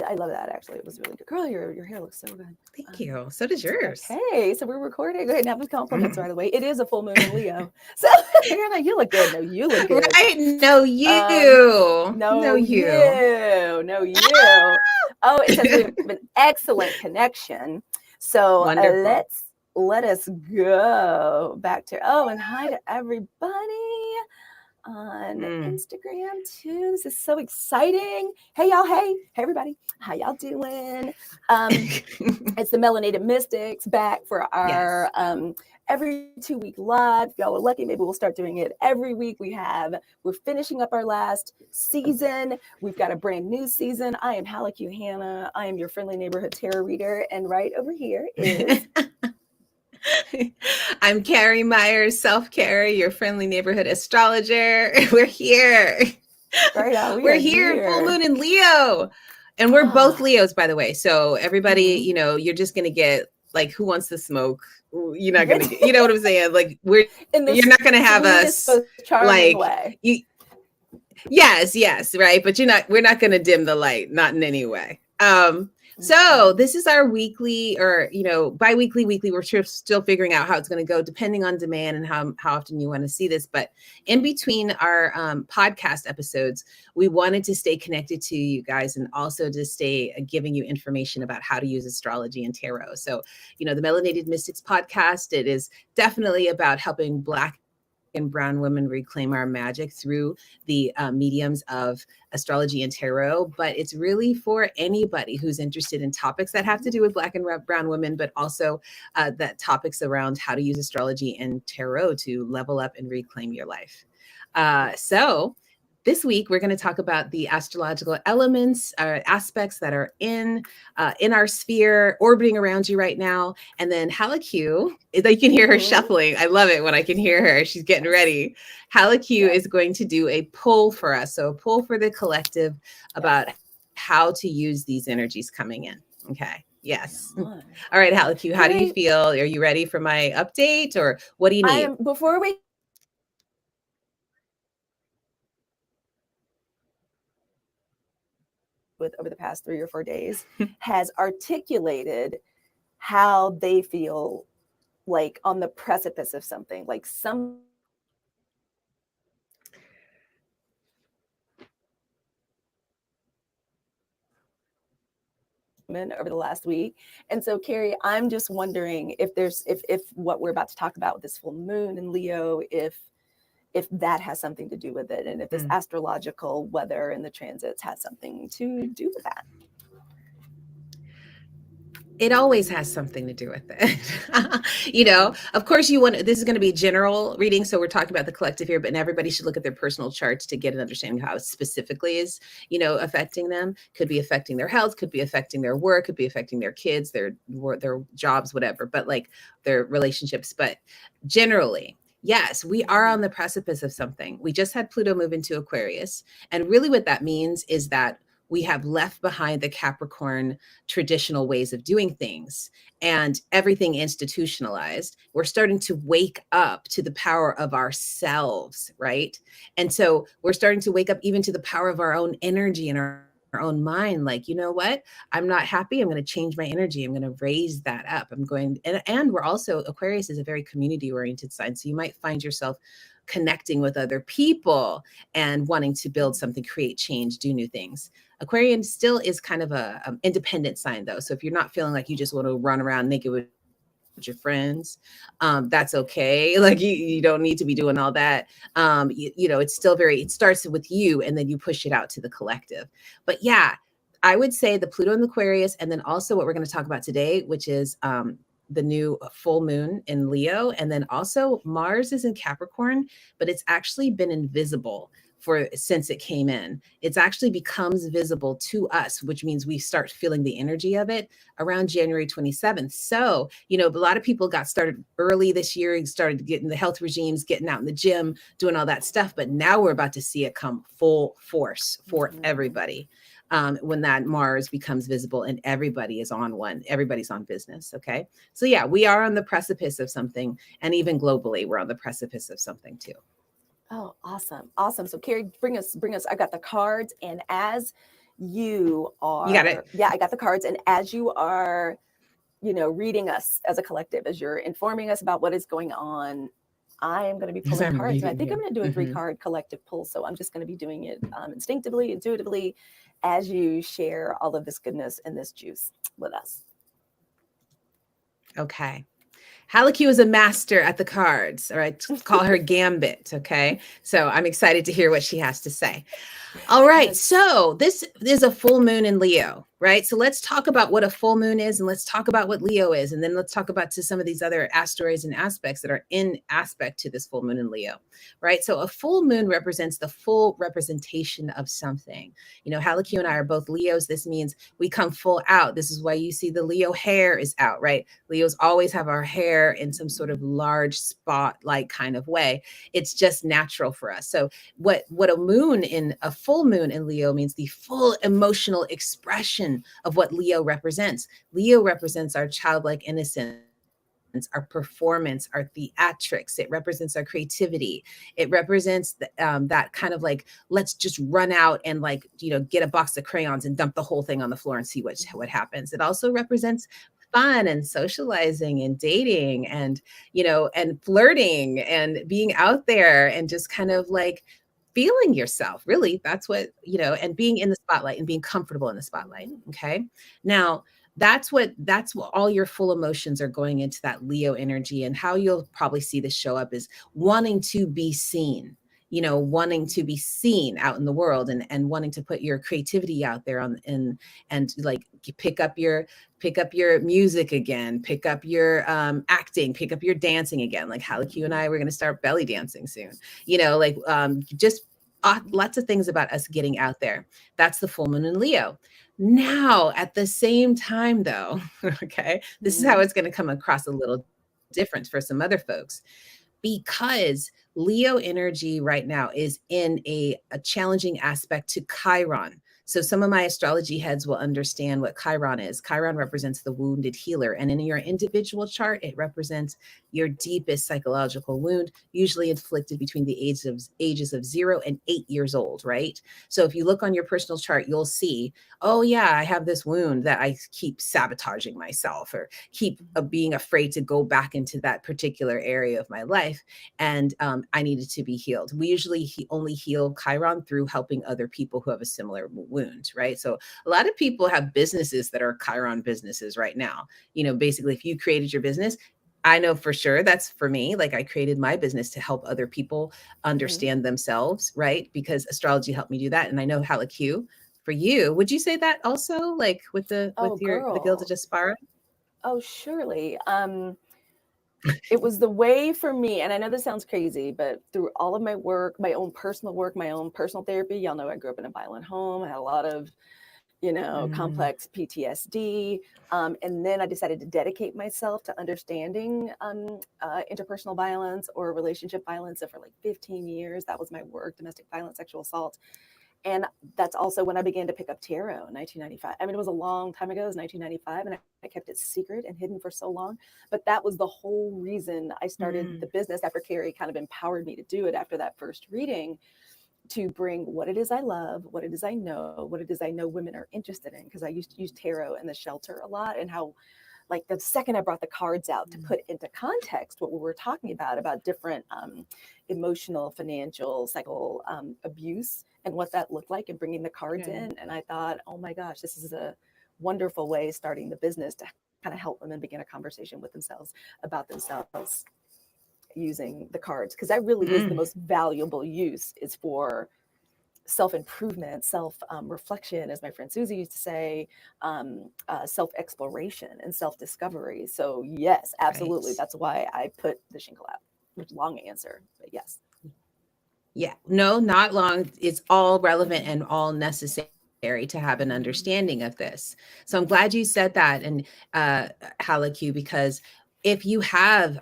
I love that, actually. It was really good. Girl, your hair looks so good. Thank you. So does yours. Okay, so we're recording. Go ahead and have the compliments right away. It is a full moon in Leo. So you're like, you look good. No, you look good. Right? No, Um, you. No, no, you. you. No, you. Oh, it says we have an excellent connection. So Wonderful. let us go back to, oh, and hi to everybody on Mm. Instagram too. This is so exciting. Hey y'all, hey everybody. How y'all doing? It's the Melanated Mystics back for our Yes. every 2 week live. If y'all are lucky, maybe we'll start doing it every week. We're finishing up our last season. We've got a brand new season. I am Halleck Hannah. I am your friendly neighborhood tarot reader, and right over here is I'm Carrie Myers, Self-Carrie, your friendly neighborhood astrologer. We're here. right now. We We're are here, full here. moon in Leo. And we're both Ah, Leos, by the way. So everybody, mm-hmm. you're just going to get like, who wants to smoke? You're not going to get, you know what I'm saying? Like, In the you're not going to have sweetest, us most charming like, way. yes, right. But we're not going to dim the light, not in any way. So this is our weekly or, bi-weekly, weekly. We're still figuring out how it's going to go depending on demand and how often you want to see this. But in between our podcast episodes, we wanted to stay connected to you guys and also to stay giving you information about how to use astrology and tarot. So, the Melanated Mystics podcast, it is definitely about helping Black and brown women reclaim our magic through the mediums of astrology and tarot, but it's really for anybody who's interested in topics that have to do with Black and brown women, but also that topics around how to use astrology and tarot to level up and reclaim your life. So this week, we're going to talk about the astrological elements, aspects that are in our sphere, orbiting around you right now. And then Halleck, you can hear her shuffling. I love it when I can hear her. She's getting ready. Halleck is going to do a pull for us. So a pull for the collective about how to use these energies coming in. Okay. Yes. All right, Halleck, how do you feel? Are you ready for my update or what do you need? Before we with over the past 3 or 4 days has articulated how they feel like on the precipice of something, like some over the last week. And so, Carrie, I'm just wondering if if what we're about to talk about with this full moon in Leo, if that has something to do with it, and if this astrological weather and the transits has something to do with that. It always has something to do with it. Of course this is going to be general reading. So we're talking about the collective here, but everybody should look at their personal charts to get an understanding of how it specifically is, affecting them. Could be affecting their health, could be affecting their work, could be affecting their kids, their jobs, whatever, but like their relationships. But generally, yes, we are on the precipice of something. We just had Pluto move into Aquarius. And really what that means is that we have left behind the Capricorn traditional ways of doing things and everything institutionalized. We're starting to wake up to the power of ourselves, right? And so we're starting to wake up even to the power of our own energy and our own mind. Like, you know what? I'm not happy. I'm going to change my energy. I'm going to raise that up. And we're also, Aquarius is a very community oriented sign. So you might find yourself connecting with other people and wanting to build something, create change, do new things. Aquarian still is kind of a independent sign though. So if you're not feeling like you just want to run around naked with your friends, that's okay. Like you don't need to be doing all that. It starts with you and then you push it out to the collective. But yeah, I would say the Pluto in Aquarius, and then also what we're going to talk about today, which is the new full moon in Leo. And then also Mars is in Capricorn, but it's actually been invisible since it came in. It's actually becomes visible to us, which means we start feeling the energy of it around January 27th. So, a lot of people got started early this year and started getting the health regimes, getting out in the gym, doing all that stuff. But now we're about to see it come full force for everybody. When that Mars becomes visible and everybody's on business. Okay. So yeah, we are on the precipice of something. And even globally, we're on the precipice of something too. Oh, awesome. So Carrie, bring us. I got the cards. And as you You got it. are, yeah, I got the cards. And as you are, reading us as a collective, as you're informing us about what is going on, I am going to be As pulling I'm cards. And I reading think I'm you. going to do a 3-card collective pull. So I'm just going to be doing it instinctively, intuitively, as you share all of this goodness and this juice with us. Okay. Halakyu is a master at the cards. All right. Call her Gambit. Okay. So I'm excited to hear what she has to say. All right. Yes. So this is a full moon in Leo, right? So let's talk about what a full moon is, and let's talk about what Leo is. And then let's talk about to some of these other asteroids and aspects that are in aspect to this full moon in Leo, right? So a full moon represents the full representation of something. Halakyu and I are both Leos. This means we come full out. This is why you see the Leo hair is out, right? Leos always have our hair in some sort of large spotlight kind of way. It's just natural for us. So what a full moon in Leo means the full emotional expression of what Leo represents. Leo represents our childlike innocence, our performance, our theatrics. It represents our creativity. It represents that kind of like, let's just run out and get a box of crayons and dump the whole thing on the floor and see what happens. It also represents fun and socializing and dating and and flirting and being out there and just kind of like feeling yourself. Really, that's what, and being in the spotlight and being comfortable in the spotlight. Okay. Now, that's what all your full emotions are going into that Leo energy. And how you'll probably see this show up is wanting to be seen, wanting to be seen out in the world, and wanting to put your creativity out there and like pick up your music again, pick up your acting, pick up your dancing again. Like Halakyu and I, we're going to start belly dancing soon, just lots of things about us getting out there. That's the full moon in Leo. Now, at the same time, though, okay, this is how it's going to come across a little different for some other folks, because Leo energy right now is in a challenging aspect to Chiron. So some of my astrology heads will understand what Chiron is. Chiron represents the wounded healer. And in your individual chart, it represents your deepest psychological wound, usually inflicted between the ages of 0 and 8 years old, right? So if you look on your personal chart, you'll see, oh yeah, I have this wound that I keep sabotaging myself, or keep being afraid to go back into that particular area of my life. And I needed to be healed. We usually only heal Chiron through helping other people who have a similar wound, right? So a lot of people have businesses that are Chiron businesses right now. Basically, if you created your business, I know for sure that's for me. Like, I created my business to help other people understand themselves, right? Because astrology helped me do that. And I know Halakyu, for you, would you say that also, like with the Oh, the Guild of girl. Jaspara? Oh, surely. It was the way for me, and I know this sounds crazy, but through all of my work, my own personal therapy, y'all know I grew up in a violent home. I had a lot of, complex PTSD. And then I decided to dedicate myself to understanding interpersonal violence or relationship violence. So for like 15 years, that was my work: domestic violence, sexual assault. And that's also when I began to pick up tarot in 1995. I mean, it was a long time ago. It was 1995, and I kept it secret and hidden for so long. But that was the whole reason I started the business, after Carrie kind of empowered me to do it after that first reading, to bring what it is I love, what it is I know, what it is I know women are interested in. Because I used to use tarot in the shelter a lot, and how, like, the second I brought the cards out to put into context what we were talking about different emotional, financial, psycho abuse, and what that looked like, and bringing the cards in. And I thought, oh my gosh, this is a wonderful way, starting the business, to kind of help women begin a conversation with themselves, about themselves, using the cards. Because that really is the most valuable use, is for self-improvement, self-reflection, as my friend Susie used to say, self-exploration and self-discovery. So yes, absolutely. Right. That's why I put the shingle out. Which, long answer, but yes. Yeah, no, not long. It's all relevant and all necessary to have an understanding of this. So I'm glad you said that, and Halakyu, because if you have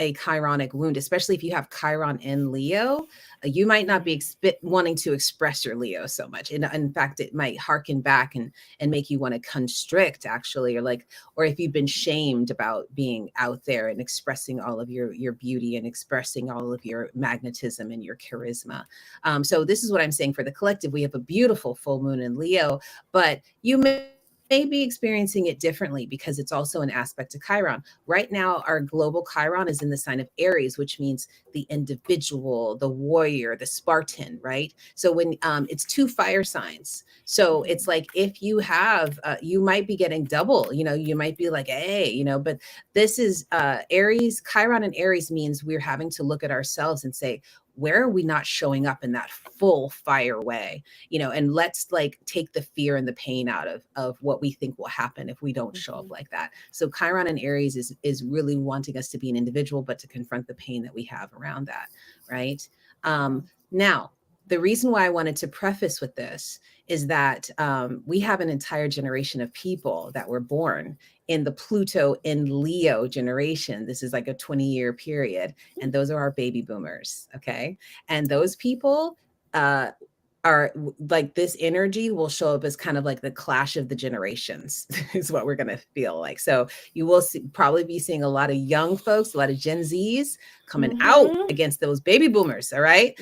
a chironic wound, especially if you have chiron in Leo, you might not be wanting to express your Leo so much. In fact, it might harken back and make you want to constrict, actually, or if you've been shamed about being out there and expressing all of your beauty and expressing all of your magnetism and your charisma. So this is what I'm saying for the collective. We have a beautiful full moon in Leo, but you may be experiencing it differently because it's also an aspect to Chiron. Right now, our global Chiron is in the sign of Aries, which means the individual, the warrior, the Spartan, right? So when it's two fire signs. So it's like if you have, you might be getting double, you might be like, hey, but this is Aries. Chiron and Aries means we're having to look at ourselves and say, where are we not showing up in that full fire way, and let's take the fear and the pain out of what we think will happen if we don't show up like that. So Chiron and Aries is really wanting us to be an individual, but to confront the pain that we have around that, right? Now, the reason why I wanted to preface with this is that we have an entire generation of people that were born in the Pluto in Leo generation. This is like a 20-year period. And those are our baby boomers. Okay. And those people are like, this energy will show up as kind of like the clash of the generations is what we're going to feel like. So you will probably be seeing a lot of young folks, a lot of Gen Zs coming out against those baby boomers. All right.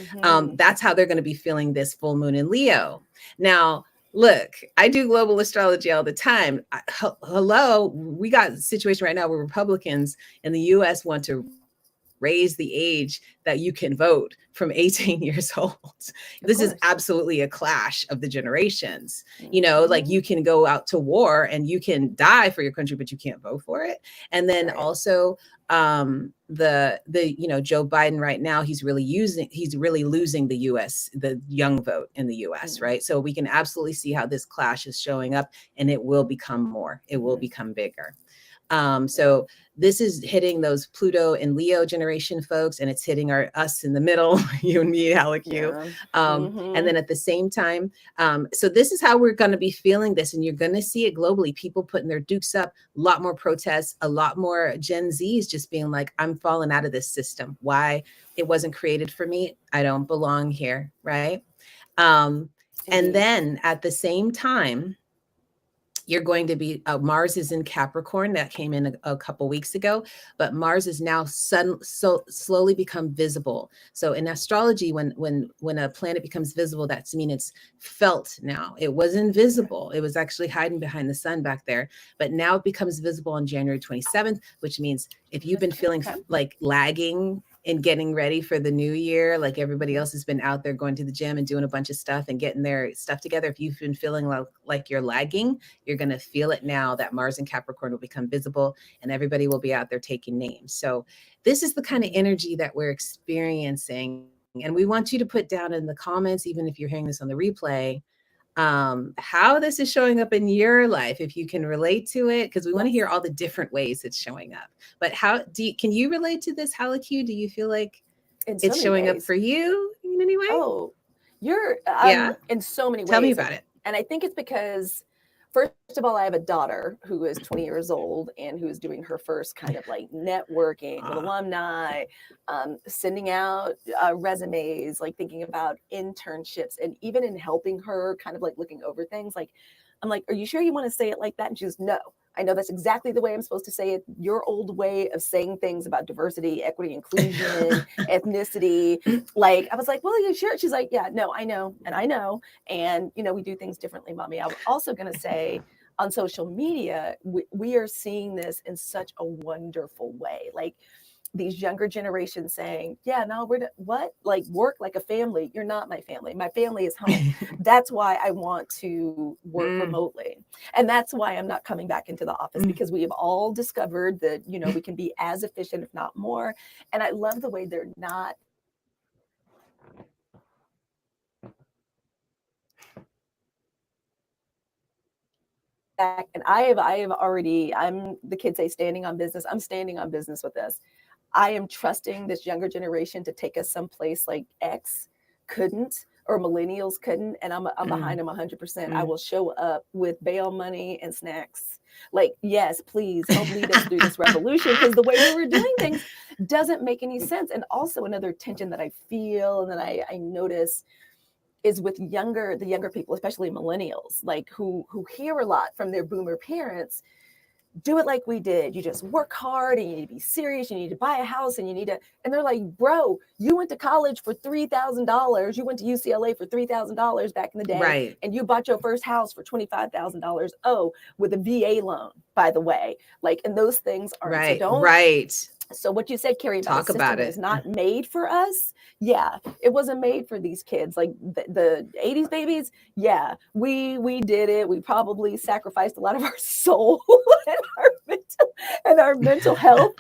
That's how they're going to be feeling this full moon in Leo. Now, look, I do global astrology all the time. Hello, we got a situation right now where Republicans in the US want to raise the age that you can vote from 18 years old. This is absolutely a clash of the generations. Like you can go out to war and you can die for your country, but you can't vote for it. And then also the Joe Biden right now, he's really losing the US, the young vote in the US, right? So we can absolutely see how this clash is showing up, and it will become more, it will become bigger. So this is hitting those Pluto and Leo generation folks, and it's hitting us in the middle, you and me, Alec, you. And then at the same time, so this is how we're going to be feeling this, and you're going to see it globally. People putting their dukes up, a lot more protests, a lot more Gen Zs just being like, I'm falling out of this system. Why? It wasn't created for me. I don't belong here, right? And then at the same time, you're going to be Mars is in Capricorn. That came in a couple weeks ago, but Mars is now slowly become visible. So in astrology, when a planet becomes visible, that's mean it's felt now. It was invisible. It was actually hiding behind the sun back there, but now it becomes visible on January 27th, which means if you've been feeling like lagging in getting ready for the new year, like everybody else has been out there going to the gym and doing a bunch of stuff and getting their stuff together. If you've been feeling like you're lagging, you're going to feel it now that Mars and Capricorn will become visible and everybody will be out there taking names. So this is the kind of energy that we're experiencing. And we want you to put down in the comments, even if you're hearing this on the replay, how this is showing up in your life, if you can relate to it, because we want to hear all the different ways it's showing up. But can you relate to this, Halakyu? Do you feel like it's showing up for you in any way? Oh, you're in so many ways. Tell me about it. And I think it's because, first of all, I have a daughter who is 20 years old and who is doing her first kind of like networking with alumni, sending out resumes, like thinking about internships, and even in helping her kind of like looking over things. Like, I'm like, are you sure you want to say it like that? And she goes, no, I know that's exactly the way I'm supposed to say it. Your old way of saying things about diversity, equity, inclusion, ethnicity. Like, I was like, well, are you sure? She's like, yeah, no, I know. And I know. And, we do things differently, Mommy. I was also going to say on social media, we are seeing this in such a wonderful way. Like, these younger generations saying, yeah, no, what? Like, work like a family. You're not my family. My family is home. That's why I want to work remotely. And that's why I'm not coming back into the office, because we have all discovered that, we can be as efficient, if not more. And I love the way they're not and I have already, the kids say standing on business. I'm standing on business with this. I am trusting this younger generation to take us someplace like X couldn't or millennials couldn't, and I'm Mm, behind them 100%. I mm. will show up with bail money and snacks. Like, yes, please help lead us through this revolution, because the way we were doing things doesn't make any sense. And also another tension that I feel and that I notice is with the younger people, especially millennials, like who hear a lot from their boomer parents. Do it like we did. You just work hard and you need to be serious. You need to buy a house and you need to, and they're like, bro, you went to college for $3,000. You went to UCLA for $3,000 back in the day, Right, and you bought your first house for $25,000. Oh, with a VA loan, by the way. Like, and those things aren't. So right, don't, right. so what you said, Carrie, about a Talk about system that is it. not made for us, yeah, it wasn't made for these kids. Like the 80s babies, yeah, we did it. We probably sacrificed a lot of our soul and our mental health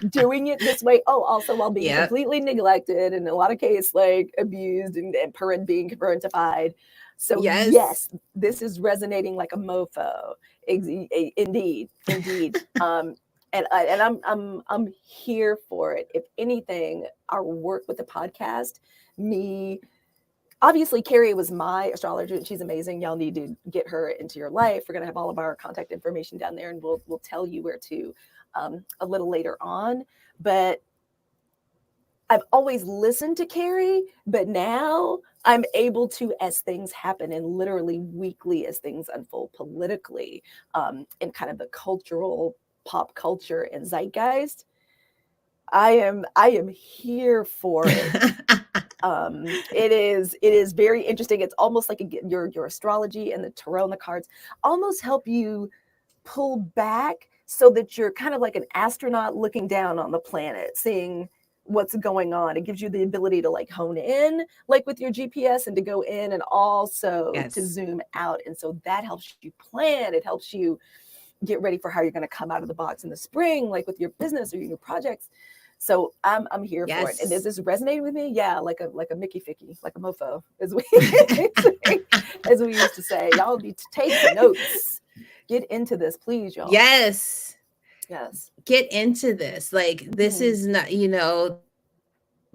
doing it this way. Oh, also while being Yep. completely neglected and in a lot of cases like abused and being parentified. So Yes. yes, this is resonating like a mofo. Indeed, indeed. And I'm here for it. If anything, our work with the podcast, me, obviously Carrie was my astrologer and she's amazing. Y'all need to get her into your life. We're gonna have all of our contact information down there, and we'll tell you where to a little later on. But I've always listened to Carrie, but now I'm able to, as things happen and literally weekly as things unfold politically, in kind of the cultural pop culture and zeitgeist, I am here for it. It is very interesting. It's almost like your astrology and the tarot and the cards almost help you pull back so that you're kind of like an astronaut looking down on the planet, seeing what's going on. It gives you the ability to like hone in, like with your GPS, and to go in and also to Yes. zoom out. And so that helps you plan. It helps you get ready for how you're going to come out of the box in the spring, like with your business or your new projects. So I'm here for it. And is Yes. this resonating with me? Yeah, like a Mickey Ficky, like a mofo, as we as we used to say. Y'all be taking notes. Get into this, please, y'all. Yes. Yes. Get into this. Like, this Mhm. is not,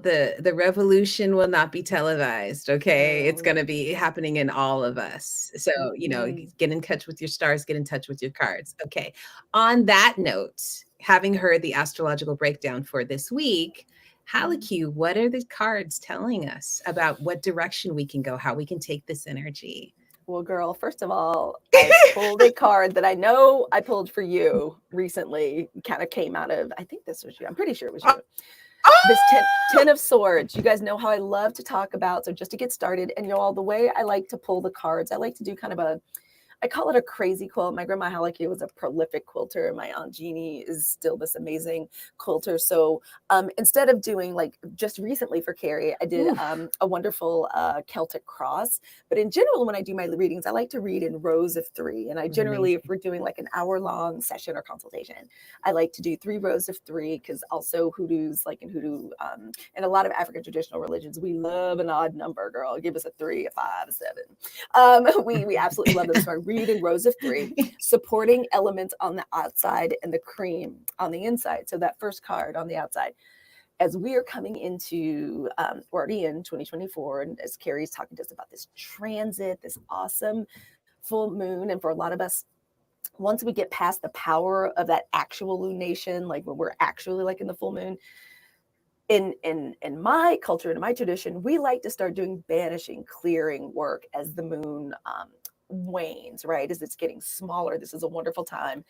the revolution will not be televised. Okay, it's No. going to be happening in all of us. So, Mm-mm. get in touch with your stars, get in touch with your cards. Okay, on that note, having heard the astrological breakdown for this week, Halaku, what are the cards telling us about what direction we can go, how we can take this energy? Well, girl, first of all, I pulled a card that I know I pulled for you recently. Kind of came out of, I think this was you. I'm pretty sure it was you. This ten of swords. You guys know how I love to talk about. So just to get started, and all the way I like to pull the cards, I like to do kind of a, I call it a crazy quilt. My grandma Hallecky was a prolific quilter. My aunt Jeannie is still this amazing quilter. So instead of doing like just recently for Carrie, I did Oof. a wonderful Celtic cross. But in general, when I do my readings, I like to read in rows of three. And I generally, if Amazing. we're doing like an hour-long session or consultation, I like to do 3 rows of three, because also hoodoos, like in hoodoo, and a lot of African traditional religions, we love an odd number, girl. Give us a 3, a 5, a 7. We absolutely love them. So I read in rows of three, supporting elements on the outside and the cream on the inside. So that first card on the outside, as we are coming into, we're already in 2024, and as Carrie's talking to us about this transit, this awesome full moon, and for a lot of us, once we get past the power of that actual lunation, like when we're actually like in the full moon, in my culture, in my tradition, we like to start doing banishing, clearing work as the moon wanes, right? As it's getting smaller. This is a wonderful time.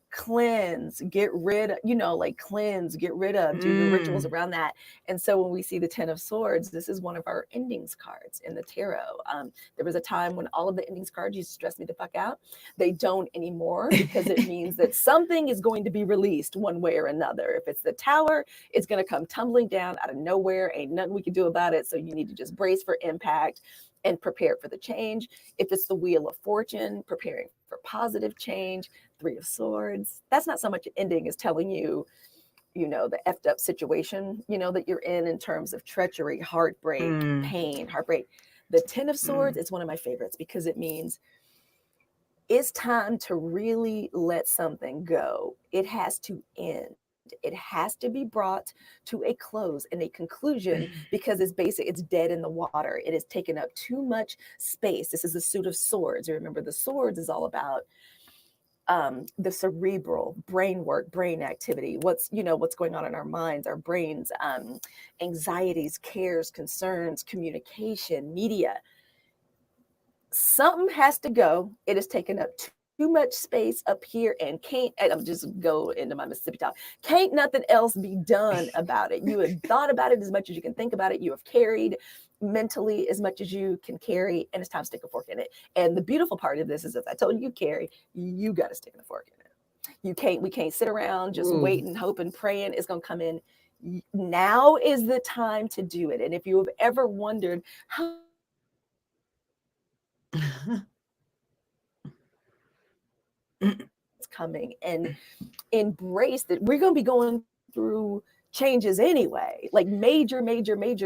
Cleanse, get rid, like cleanse, get rid of, do your rituals Mm. around that. And so when we see the 10 of swords, this is one of our endings cards in the tarot. There was a time when all of the endings cards used to stress me the fuck out. They don't anymore, because it means that something is going to be released one way or another. If it's the tower, it's going to come tumbling down out of nowhere. Ain't nothing we can do about it. So you need to just brace for impact and prepare for the change. If it's the wheel of fortune, preparing for positive change. 3 of swords, that's not so much ending as telling you, the effed up situation, that you're in terms of treachery, heartbreak, Mm. pain, heartbreak. The 10 of swords Mm. is one of my favorites, because it means it's time to really let something go. It has to end. it has to be brought to a close and a conclusion because it's dead in the water. It has taken up too much space. This is the suit of swords. You remember the swords is all about the cerebral brain work, brain activity, what's going on in our minds, our brains, anxieties, cares, concerns, communication, media. Something has to go. It has taken up too much space up here and I'm just go into my Mississippi talk. Can't nothing else be done about it. You have thought about it as much as you can think about it. You have carried mentally as much as you can carry, and it's time to stick a fork in it. And the beautiful part of this is, as I told you, carry, you got to stick a fork in it. We can't sit around just waiting, hoping, praying it's going to come in. Now is the time to do it. And if you have ever wondered how it's coming, and embrace that we're going to be going through changes anyway, like major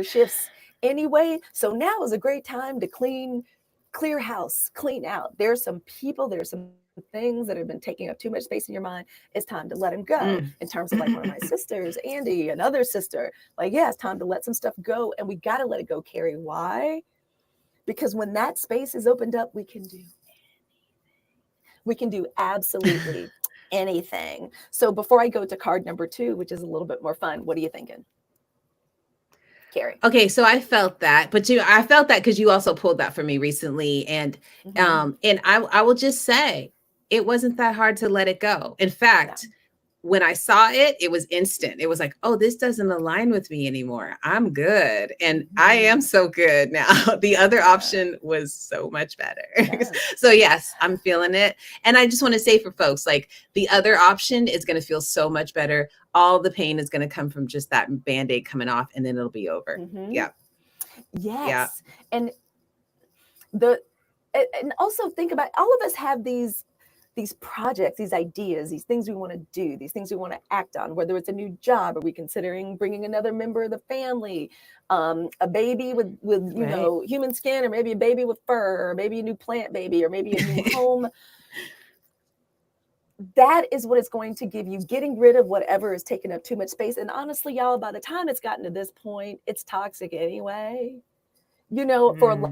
shifts anyway. So now is a great time to clear house, clean out. There's some people, there's some things that have been taking up too much space in your mind. It's time to let them go. In terms of like one of my sisters, Andy, another sister, like, yeah, it's time to let some stuff go. And we got to let it go, Carrie. Why? Because when that space is opened up, we can do absolutely anything. So before I go to card number 2, which is a little bit more fun, what are you thinking, Carrie? Okay, so I felt that, but I felt that because you also pulled that for me recently, and and I will just say it wasn't that hard to let it go. In fact, when I saw it, it was instant. It was like, oh, this doesn't align with me anymore. I'm good. And I am so good now. The other option was so much better. So yes, I'm feeling it. And I just want to say for folks, like the other option is going to feel so much better. All the pain is going to come from just that Band-Aid coming off, and then it'll be over. Yeah. Yes. Yeah. And also think about, all of us have these projects, these ideas, these things we want to do, these things we want to act on, whether it's a new job, are we considering bringing another member of the family, a baby with human skin, or maybe a baby with fur, or maybe a new plant baby, or maybe a new home. That is what it's going to give you, getting rid of whatever is taking up too much space. And honestly, y'all, by the time it's gotten to this point, it's toxic anyway. For a lot.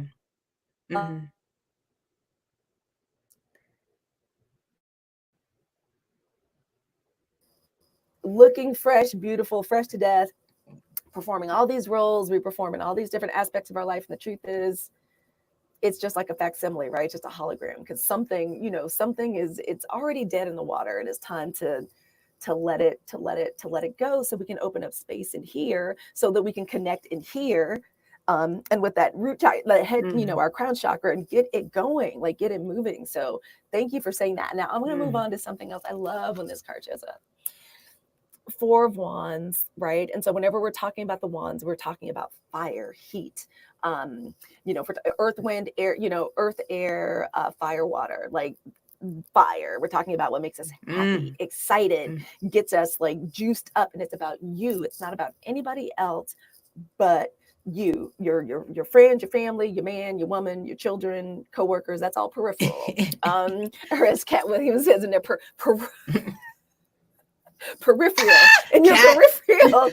Looking fresh, beautiful, fresh to death, performing all these roles, we perform in all these different aspects of our life. And the truth is, it's just like a facsimile, right? Just a hologram, because something is, it's already dead in the water, and it's time to let it go, so we can open up space in here, so that we can connect in here, and with that root the head, our crown chakra, and get it going, like get it moving. So thank you for saying that. Now I'm going to move on to something else. I love when this card shows up. 4 of Wands, right? And so whenever we're talking about the wands, we're talking about fire, heat, for earth, wind, air, earth, air, fire, water, like fire. We're talking about what makes us happy, excited, gets us like juiced up, and it's about you. It's not about anybody else but you, your friends, your family, your man, your woman, your children, coworkers. That's all peripheral. Or as Cat Williams says in there, peripheral. And your peripheral.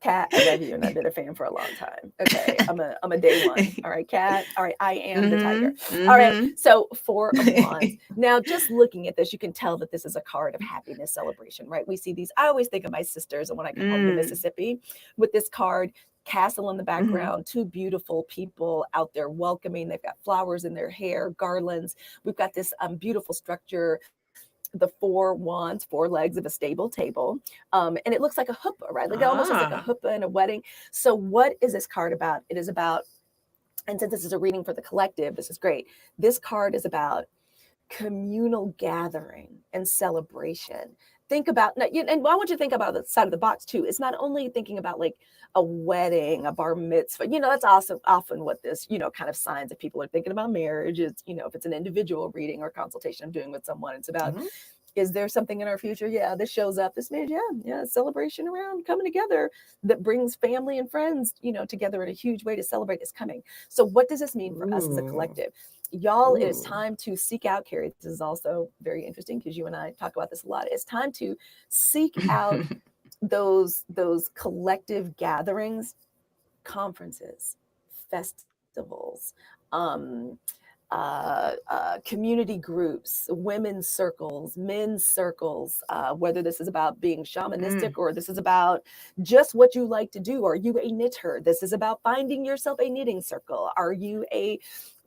Cat, I love you, and I've been a fan for a long time. Okay, I'm a day one. All right, Cat. All right, I am the tiger. All right, so 4 of Wands. Now, just looking at this, you can tell that this is a card of happiness, celebration, right? We see these. I always think of my sisters, and when I come home to Mississippi, with this card, castle in the background, 2 beautiful people out there welcoming. They've got flowers in their hair, garlands. We've got this beautiful structure, the 4 wands, 4 legs of a stable table. And it looks like a huppah, right? Like it almost looks like a huppah in a wedding. So what is this card about? It is about, and since this is a reading for the collective, this is great. This card is about communal gathering and celebration. Think about, and I want you to think about the side of the box too. It's not only thinking about like a wedding, a bar mitzvah, that's also often what this, kind of signs if people are thinking about marriage. It's, if it's an individual reading or consultation I'm doing with someone, it's about, is there something in our future? Yeah, this shows up. This means, celebration around coming together that brings family and friends, together in a huge way to celebrate is coming. So what does this mean for us as a collective? Y'all, it is Ooh. time to seek out, Carrie. This is also very interesting because you and I talk about this a lot. It's time to seek out those collective gatherings, conferences, festivals, um, community groups, women's circles, men's circles, whether this is about being shamanistic Mm, or this is about just what you like to do. Are you a knitter? This is about finding yourself a knitting circle. Are you a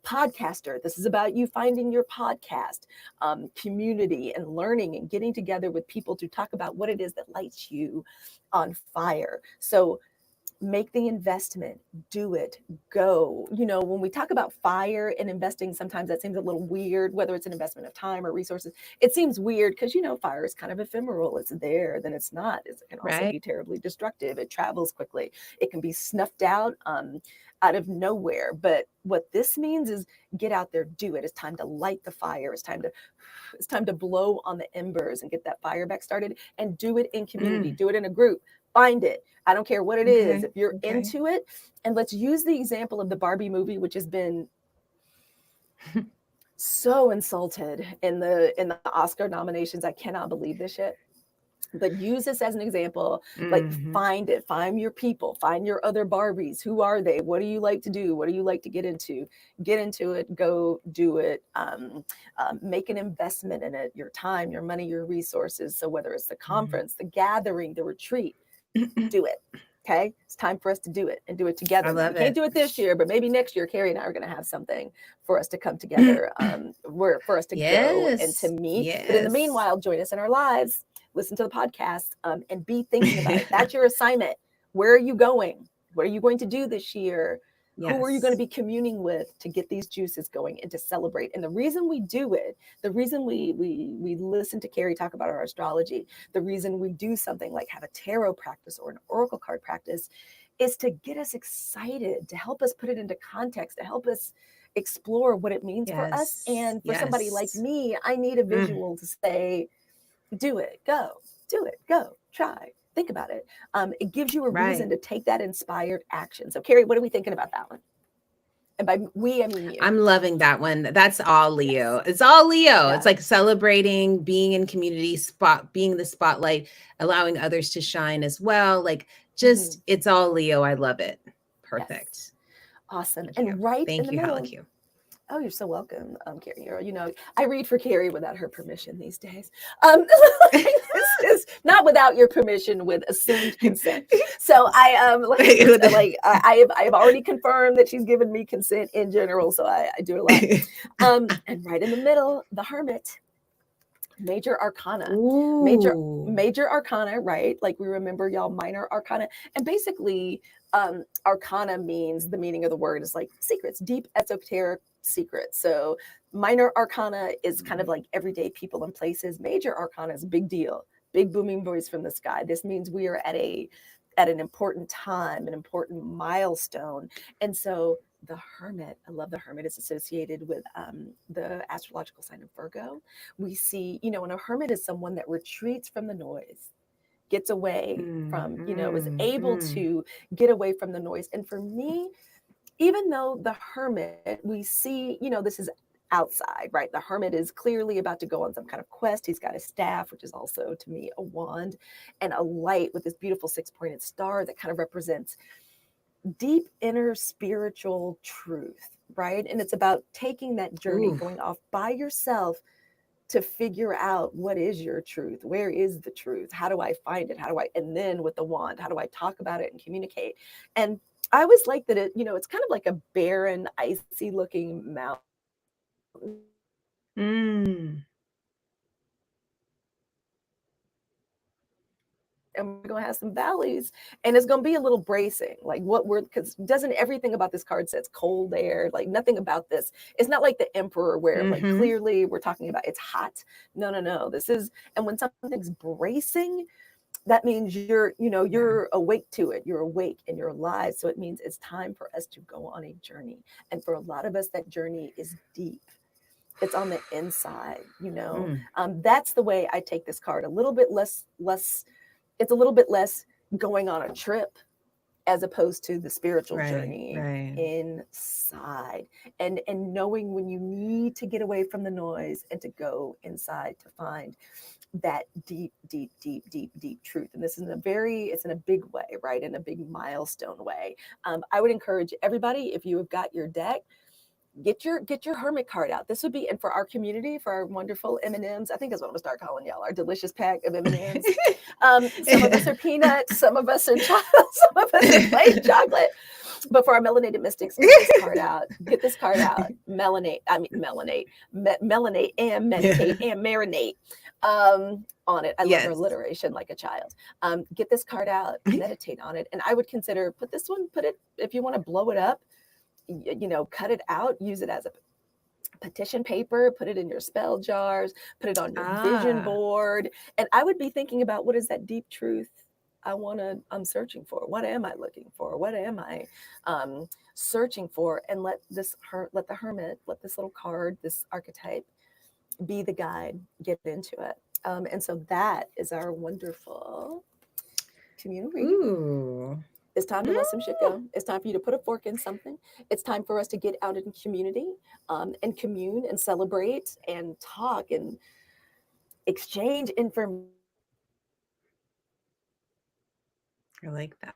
podcaster? This is about you finding your podcast, community and learning and getting together with people to talk about what it is that lights you on fire. So make the investment, do it, go. You know, when we talk about fire and investing, sometimes that seems a little weird, whether it's an investment of time or resources. It seems weird because, you know, fire is kind of ephemeral. It's there, then it's not. It can also right. be terribly destructive. It travels quickly. It can be snuffed out of nowhere. But what this means is get out there, do it. It's time to light the fire. It's time to blow on the embers and get that fire back started, and do it in community, Mm, do it in a group, find it. I don't care what it is. okay. If you're Okay. into it, and let's use the example of the Barbie movie, which has been so insulted in the Oscar nominations. I cannot believe this shit. But use this as an example. Like, Hmm. find it, find your people, find your other Barbies. Who are they? What do you like to do? What do you like to get into? Get into it, go do it. Make an investment in it, your time, your money, your resources. So whether it's the conference, the gathering, the retreat, do it. Okay, it's time for us to do it and do it I together. Now we love can't it. do it this year, but maybe next year Carrie and I are going to have something for us to come together, for us to go and to Yes. meet. But in the Yes. meanwhile, join us in our lives, listen to the podcast, and be thinking about it. That's your assignment. Where are you going? What are you going to do this year? Who are you going to Yes. be communing with to get these juices going and to celebrate? And the reason we do it, the reason we listen to Carrie talk about our astrology, the reason we do something like have a tarot practice or an oracle card practice, is to get us excited, to help us put it into context, to help us explore what it means for us. Yes. And for somebody like Yes. me, I need a Mm, visual to say, do it, go, do it, go, try, think about it. It gives you a reason right. to take that inspired action. So, Carrie, what are we thinking about that one? And by we, I mean you. I'm loving that one. That's all Leo. Yes. It's all Leo. It's Yeah. like celebrating, being in community spot, being the spotlight, allowing others to shine as well. Like Mm-hmm. just it's all Leo. I love it. Yes. Perfect. Awesome. Thank you. And right in Thank the you, middle, Halaku. oh, you're so welcome, Carrie. I read for Carrie without her permission these days. This is not without your permission, with assumed consent. So I have already confirmed that she's given me consent in general. So I do it a lot. And right in the middle, the Hermit, major arcana, major Ooh. major arcana, right? Like, we remember, y'all, minor arcana. And basically, arcana means, the meaning of the word is like secrets, deep esoteric secrets. So minor arcana is kind of like everyday people and places. Major arcana is a big deal, big booming voice from the sky. This means we are at an important time, an important milestone. And so the Hermit, I love the Hermit, is associated with the astrological sign of Virgo. We see, and a hermit is someone that retreats from the noise, gets away Mm, from, is mm, able mm. to get away from the noise. And for me, even though the Hermit, we see, this is outside, right? The Hermit is clearly about to go on some kind of quest. He's got a staff, which is also to me a wand, and a light with this beautiful six-pointed star that kind of represents deep inner spiritual truth, right? And it's about taking that journey, Ooh. going off by yourself to figure out what is your truth, where is the truth, how do I find it, and then with the wand, how do I talk about it and communicate? And I always like that it's kind of like a barren, icy looking mountain, Mm. and we're going to have some valleys, and it's going to be a little bracing, like what we're, because doesn't everything about this card says cold air, like nothing about this, it's not like the Emperor, where like Mm-hmm. clearly we're talking about it's hot. No, no, no, this is, and when something's bracing, that means Yeah. you're awake to it, you're awake and you're alive. So it means it's time for us to go on a journey, and for a lot of us that journey is deep, it's on the inside. Mm. That's the way I take this card, a little bit less, it's a little bit less going on a trip, as opposed to the spiritual Right, journey right. inside, and knowing when you need to get away from the noise and to go inside to find that deep, deep, deep, deep, deep truth. And this is it's in a big way, right? In a big milestone way. I would encourage everybody, if you have got your deck, get your hermit card out. This would be, and for our community, for our wonderful M&Ms, I think that's what I'm gonna start calling y'all, our delicious pack of M&Ms. Some of us are peanuts, some of us are chocolate, some of us are plain chocolate. But for our melanated mystics, get this card out. Get this card out. Melanate, and meditate and marinate on it. I love Yes. alliteration like a child. Get this card out, meditate on it, and I would consider put it if you want to blow it up. Cut it out, use it as a petition paper, put it in your spell jars, put it on your vision board. And I would be thinking about, what is that deep truth I'm searching for? What am I looking for? What am I searching for? And let the hermit, let this little card, this archetype, be the guide, get into it. And so that is our wonderful community. Ooh. It's time to let some shit go. It's time for you to put a fork in something. It's time for us to get out in community and commune and celebrate and talk and exchange information. I like that.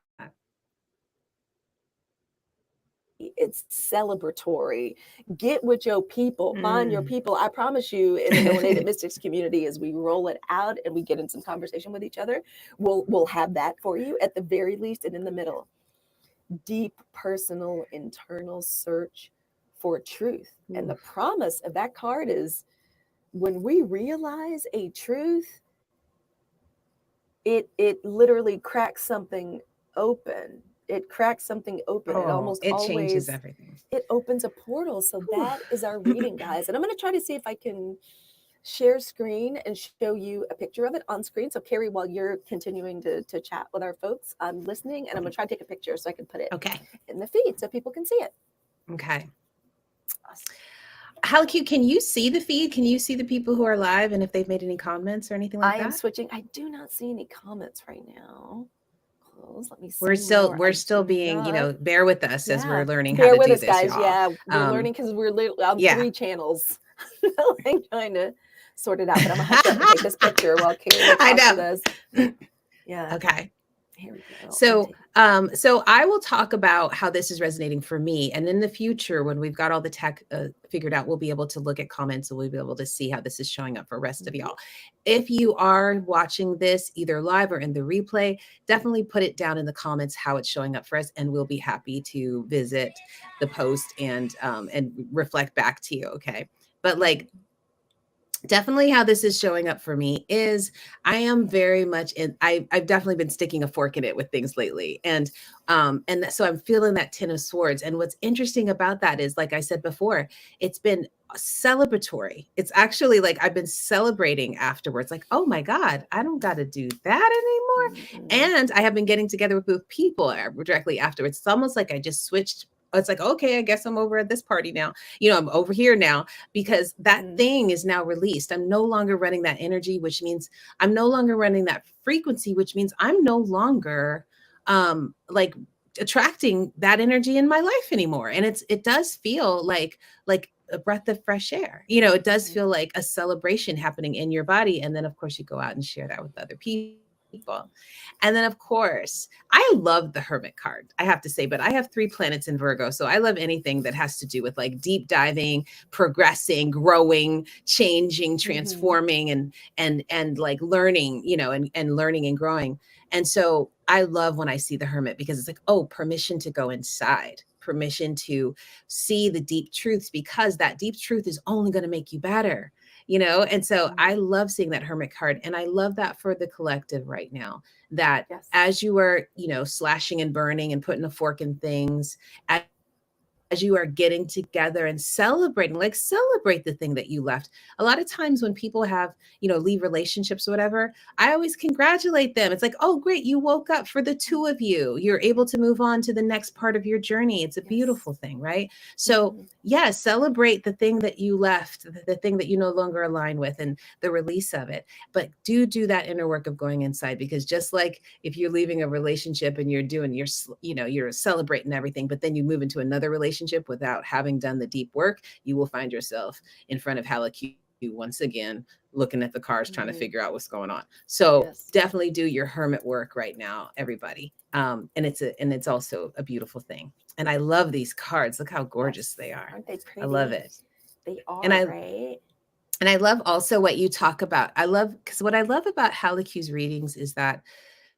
It's celebratory. Get with your people, find your people. I promise you, in the Melanated Mystics community, as we roll it out and we get in some conversation with each other, we'll have that for you at the very least. And in the middle, deep personal internal search for truth. And the promise of that card is, when we realize a truth, it literally cracks something open. It cracks something open. It changes everything. It opens a portal. So that is our reading, guys. And I'm going to try to see if I can share screen and show you a picture of it on screen. So Carrie, while you're continuing to chat with our folks, I'm listening, and I'm going to try to take a picture so I can put it in the feed so people can see it. Okay. Awesome. How cute. Can you see the feed? Can you see the people who are live and if they've made any comments or anything like that? I am switching. I do not see any comments right now. Let me see. We're still being, bear with us as we're learning how to do this, guys. y'all. Yeah, we're learning because we're on 3 channels. I'm trying to sort it out, but I'm gonna hush up and take this picture while Carrie talks with us. Yeah. Okay. Here we go. So I will talk about how this is resonating for me. And in the future, when we've got all the tech figured out, we'll be able to look at comments and we'll be able to see how this is showing up for the rest of y'all. If you are watching this either live or in the replay, definitely put it down in the comments how it's showing up for us. And we'll be happy to visit the post and reflect back to you. Okay. But definitely how this is showing up for me is I am very much I've definitely been sticking a fork in it with things lately. And so I'm feeling that 10 of Swords. And what's interesting about that is, like I said before, it's been celebratory. It's actually I've been celebrating afterwards. Oh my God, I don't got to do that anymore. And I have been getting together with people directly afterwards. It's almost like I just switched. It's okay, I guess I'm over at this party now. I'm over here now because that thing is now released. I'm no longer running that energy, which means I'm no longer running that frequency, which means I'm no longer attracting that energy in my life anymore. And it does feel like a breath of fresh air. It does feel like a celebration happening in your body. And then of course you go out and share that with other people. And then, of course, I love the Hermit card, I have to say, but I have 3 planets in Virgo. So I love anything that has to do with deep diving, progressing, growing, changing, transforming, and learning, and learning and growing. And so I love when I see the Hermit because it's permission to go inside, permission to see the deep truths, because that deep truth is only going to make you better. And so I love seeing that Hermit card. And I love that for the collective right now, that as you are, slashing and burning and putting a fork in things, as you are getting together and celebrating, like celebrate the thing that you left. A lot of times when people have, leave relationships or whatever, I always congratulate them. It's like, oh, great, you woke up for the two of you. You're able to move on to the next part of your journey. It's a beautiful thing, right? So, yeah, celebrate the thing that you left, the thing that you no longer align with, and the release of it. But do that inner work of going inside, because just like if you're leaving a relationship and you're celebrating everything, but then you move into another relationship without having done the deep work, you will find yourself in front of Halaku once again, looking at the cars, trying to figure out what's going on. So definitely do your hermit work right now, everybody. And it's also a beautiful thing. And I love these cards. Look how gorgeous they are. Aren't they pretty? I love it. They are, right? And I love also what you talk about. Because what I love about Halaku's readings is that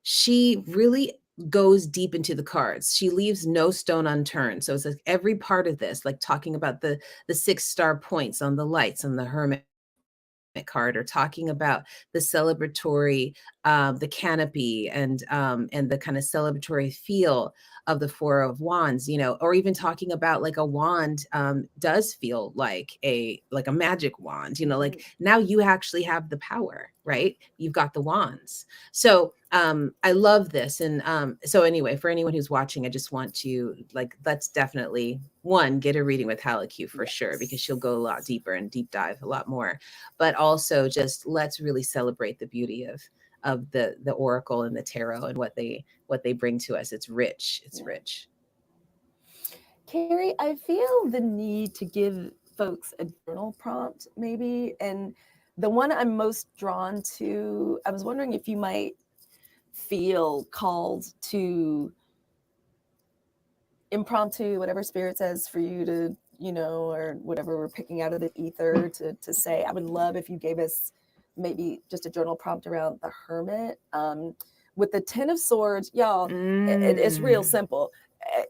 she really goes deep into the cards. She leaves no stone unturned. So it's like every part of this, like talking about the 6-star points on the lights on the hermit card, or talking about the celebratory, the canopy, and the kind of celebratory feel of the 4 of Wands, or even talking about like a wand does feel like a magic wand, like now you actually have the power, right? You've got the wands. So I love this. And so anyway, for anyone who's watching, I just want to let's definitely get a reading with Halaku for sure, because she'll go a lot deeper and deep dive a lot more. But also just let's really celebrate the beauty of the oracle and the tarot and what they bring to us. It's rich. It's rich. Carrie, I feel the need to give folks a journal prompt, maybe. And the one I'm most drawn to, I was wondering if you might feel called to impromptu, whatever spirit says for you to, or whatever we're picking out of the ether to say. I would love if you gave us maybe just a journal prompt around the hermit. With the 10 of Swords, y'all, it's real simple.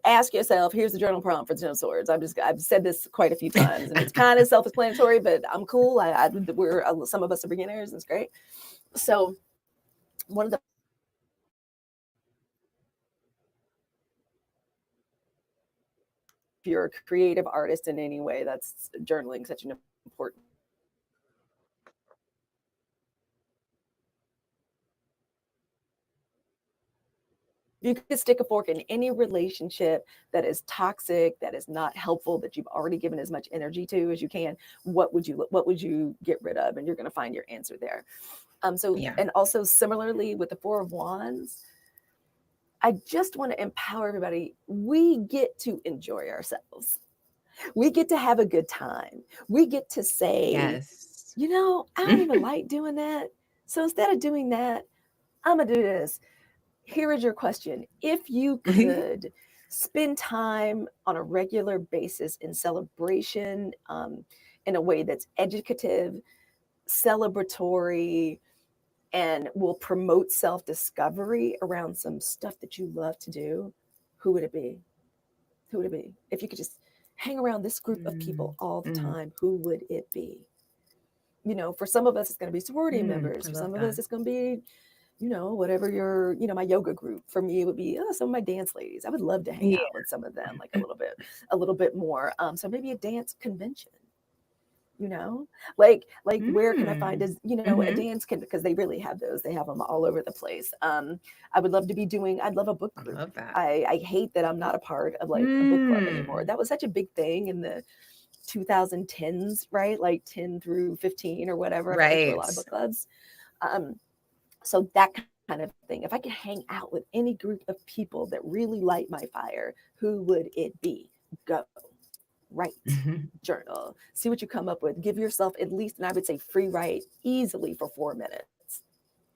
Ask yourself, here's the journal prompt for the 10 of Swords. I've said this quite a few times, and it's kind of self-explanatory, but I'm cool. Some of us are beginners, and it's great. So one of the if you're a creative artist in any way, that's journaling such an important. You could stick a fork in any relationship that is toxic, that is not helpful, that you've already given as much energy to as you can. What would you get rid of? And you're going to find your answer there. And also similarly with the 4 of Wands, I just want to empower everybody. We get to enjoy ourselves. We get to have a good time. We get to say, I don't even like doing that. So instead of doing that, I'm going to do this. Here is your question. If you could spend time on a regular basis in celebration, in a way that's educative, celebratory, and will promote self-discovery around some stuff that you love to do, who would it be? Who would it be? If you could just hang around this group of people all the time, who would it be? For some of us, it's going to be sorority members. For some of us, it's going to be, whatever your, my yoga group. For me, it would be some of my dance ladies. I would love to hang out with some of them, like a little bit more. So maybe a dance convention. Where can I find a dance because they really have those. They have them all over the place. I would love to be I'd love a book group. I love that. I hate that I'm not a part of a book club anymore. That was such a big thing in the 2010s, right? Like 10 through 15 or whatever. I went to a lot of book clubs. So that kind of thing. If I could hang out with any group of people that really light my fire, who would it be? Go. Write, journal, see what you come up with. Give yourself at least, and I would say free write easily for 4 minutes.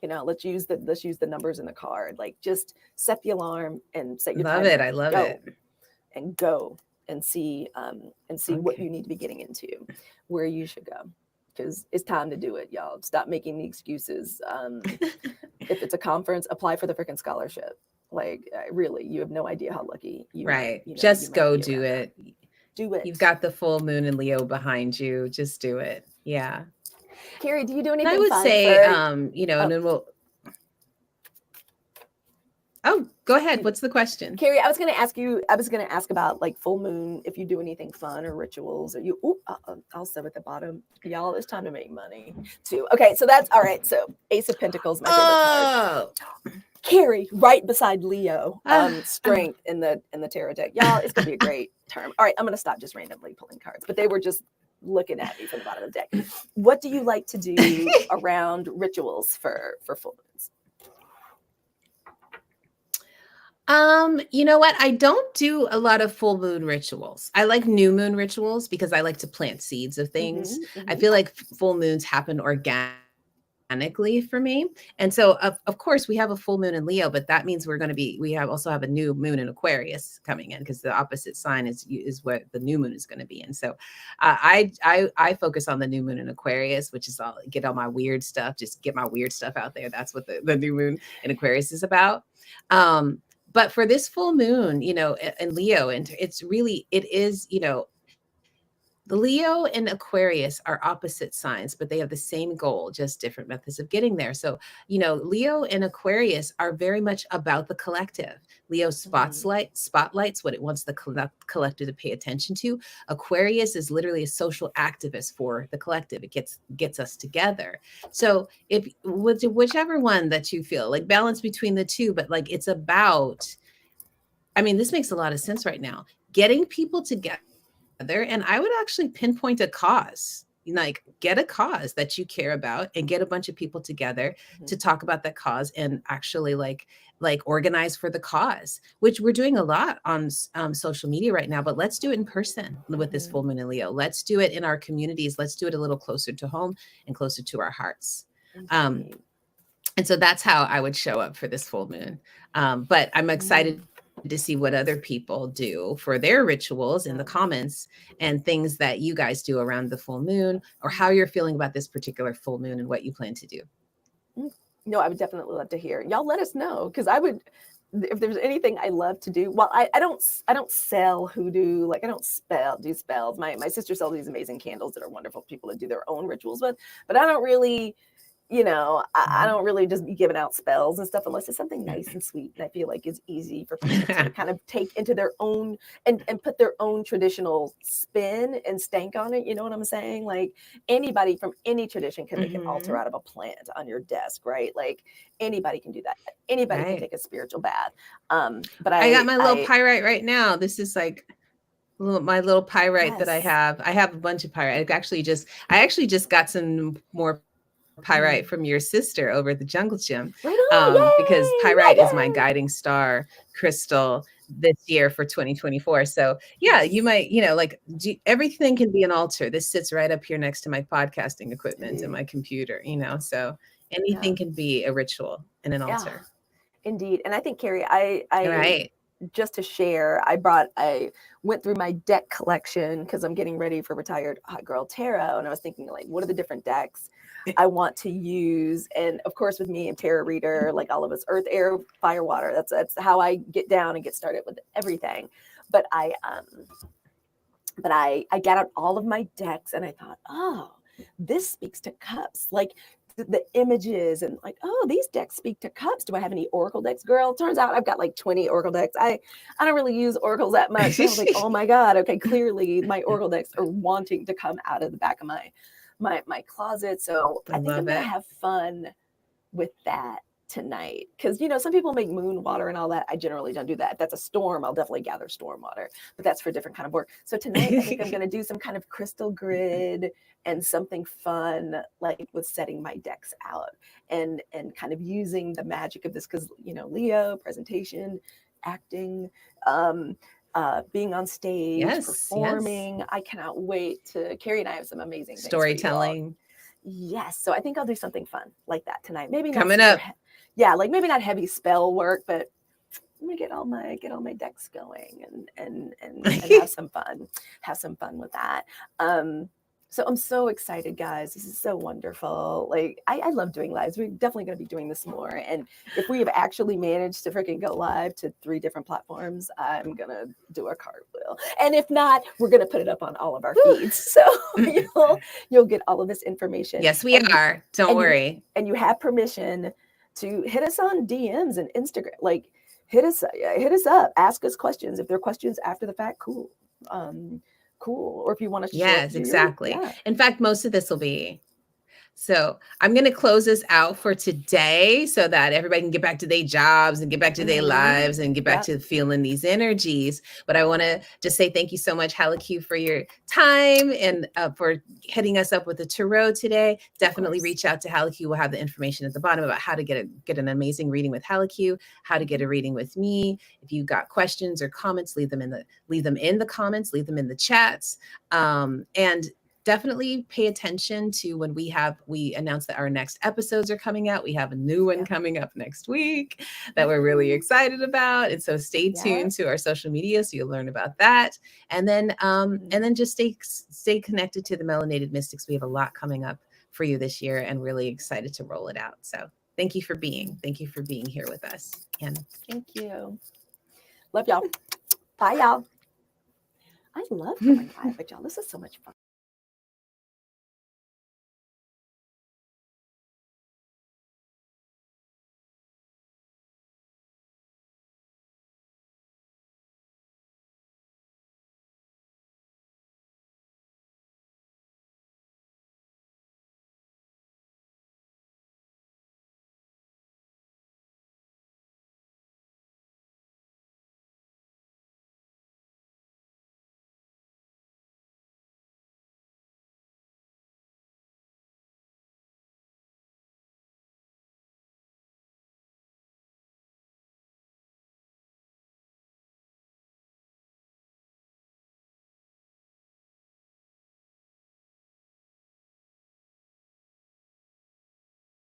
Let's use the numbers in the card. Like just set the alarm and set your timer. I love it. And go and see what you need to be getting into, where you should go. Because it's time to do it, y'all. Stop making the excuses. If it's a conference, apply for the freaking scholarship. Really, you have no idea how lucky you are. Just go do it. Do it. You've got the full moon in Leo behind you. Just do it. Yeah. Carrie, do you do anything? I would say, and then we'll. Oh, go ahead. What's the question? Carrie, I was going to ask about like full moon, if you do anything fun or rituals, or also at the bottom, y'all, it's time to make money too. Okay, so that's all right. So Ace of Pentacles, my favorite card. Carrie, right beside Leo, strength in the tarot deck. Y'all, it's going to be a great term. All right, I'm going to stop just randomly pulling cards, but they were just looking at me from the bottom of the deck. What do you like to do around rituals for full moons? You know what? I don't do a lot of full moon rituals. I like new moon rituals because I like to plant seeds of things. I feel like full moons happen organically for me. And so of course we have a full moon in Leo, but that means we also have a new moon in Aquarius coming in, because the opposite sign is what the new moon is going to be in. So I focus on the new moon in Aquarius, which is get all my weird stuff, just get my weird stuff out there. That's what the new moon in Aquarius is about. But for this full moon, in Leo, and it is, the Leo and Aquarius are opposite signs, but they have the same goal, just different methods of getting there. So, Leo and Aquarius are very much about the collective. Leo spotlights what it wants the collective to pay attention to. Aquarius is literally a social activist for the collective. It gets us together. So if whichever one that you feel, like, balance between the two, but like it's about, this makes a lot of sense right now. Getting people together. And I would actually pinpoint a cause, like get a cause that you care about and get a bunch of people together to talk about that cause and actually like organize for the cause, which we're doing a lot on social media right now. But let's do it in person with this full moon in Leo. Let's do it in our communities. Let's do it a little closer to home and closer to our hearts. And so that's how I would show up for this full moon. But I'm excited to see what other people do for their rituals in the comments, and things that you guys do around the full moon, or how you're feeling about this particular full moon and what you plan to do. No, I would definitely love to hear. Y'all let us know, because I would, if there's anything I love to do. Well, I don't sell hoodoo, like I don't do spells. My sister sells these amazing candles that are wonderful people to do their own rituals with, but I don't really, I don't really just be giving out spells and stuff unless it's something nice and sweet that I feel like is easy for people to kind of take into their own and put their own traditional spin and stank on it. You know what I'm saying? Like, anybody from any tradition can make an altar out of a plant on your desk, right? Like, anybody can do that. Anybody can take a spiritual bath. But I got my little pyrite right now. This is like my little pyrite that I have. I have a bunch of pyrite. I actually just got some more pyrite from your sister over at the Jungle Gym, because pyrite is my guiding star crystal this year for 2024. So yeah, you might, everything can be an altar. This sits right up here next to my podcasting equipment and my computer, so anything can be a ritual and an altar. Indeed. And I think, Carrie, I just to share, I went through my deck collection because I'm getting ready for Retired Hot Girl Tarot. And I was thinking, like, what are the different decks I want to use? And of course, with me, I'm tarot reader, like all of us, earth, air, fire, water. That's how I get down and get started with everything. But I got out all of my decks and I thought, oh, this speaks to cups. Like, the images, and like, oh, these decks speak to cups. Do I have any oracle decks? Girl, turns out I've got like 20 oracle decks. I don't really use oracles that much. So I was like, oh my God, okay, clearly my oracle decks are wanting to come out of the back of my closet. So I think I'm gonna have fun with that tonight, because some people make moon water and all that. I generally don't do that. If that's a storm, I'll definitely gather storm water, but that's for a different kind of work. So tonight I think I'm going to do some kind of crystal grid and something fun, like with setting my decks out and kind of using the magic of this, because Leo, presentation, acting, being on stage, performing. I cannot wait to. Carrie and I have some amazing storytelling. Yes, so I think I'll do something fun like that tonight. Maybe not coming up. Like maybe not heavy spell work, but I'm gonna get all my decks going and have some fun with that. So I'm so excited, guys. This is so wonderful. Like, I love doing lives. We're definitely going to be doing this more. And if we have actually managed to freaking go live to 3 different platforms, I'm going to do a cartwheel. And if not, we're going to put it up on all of our feeds. So you'll get all of this information. Yes, we are. Don't worry. And you have permission to hit us on DMs and Instagram. Like, hit us up, ask us questions. If there are questions after the fact, cool. Cool. Or if you want us to show up Yes, to do your reading, exactly. yeah. In fact, most of this will be. So I'm going to close this out for today so that everybody can get back to their jobs and get back to their lives and get back to feeling these energies. But I want to just say thank you so much, Halaku, for your time and for hitting us up with the tarot today. Definitely reach out to Halaku. We'll have the information at the bottom about how to get an amazing reading with Halaku, how to get a reading with me. If you've got questions or comments, leave them in the comments, leave them in the chats. And definitely pay attention to when we announce that our next episodes are coming out. We have a new one coming up next week that we're really excited about. And so stay tuned to our social media so you'll learn about that. And then just stay connected to the Melanated Mystics. We have a lot coming up for you this year and really excited to roll it out. So thank you for being here with us. And thank you. Love y'all. Bye, y'all. I love going live with y'all. This is so much fun.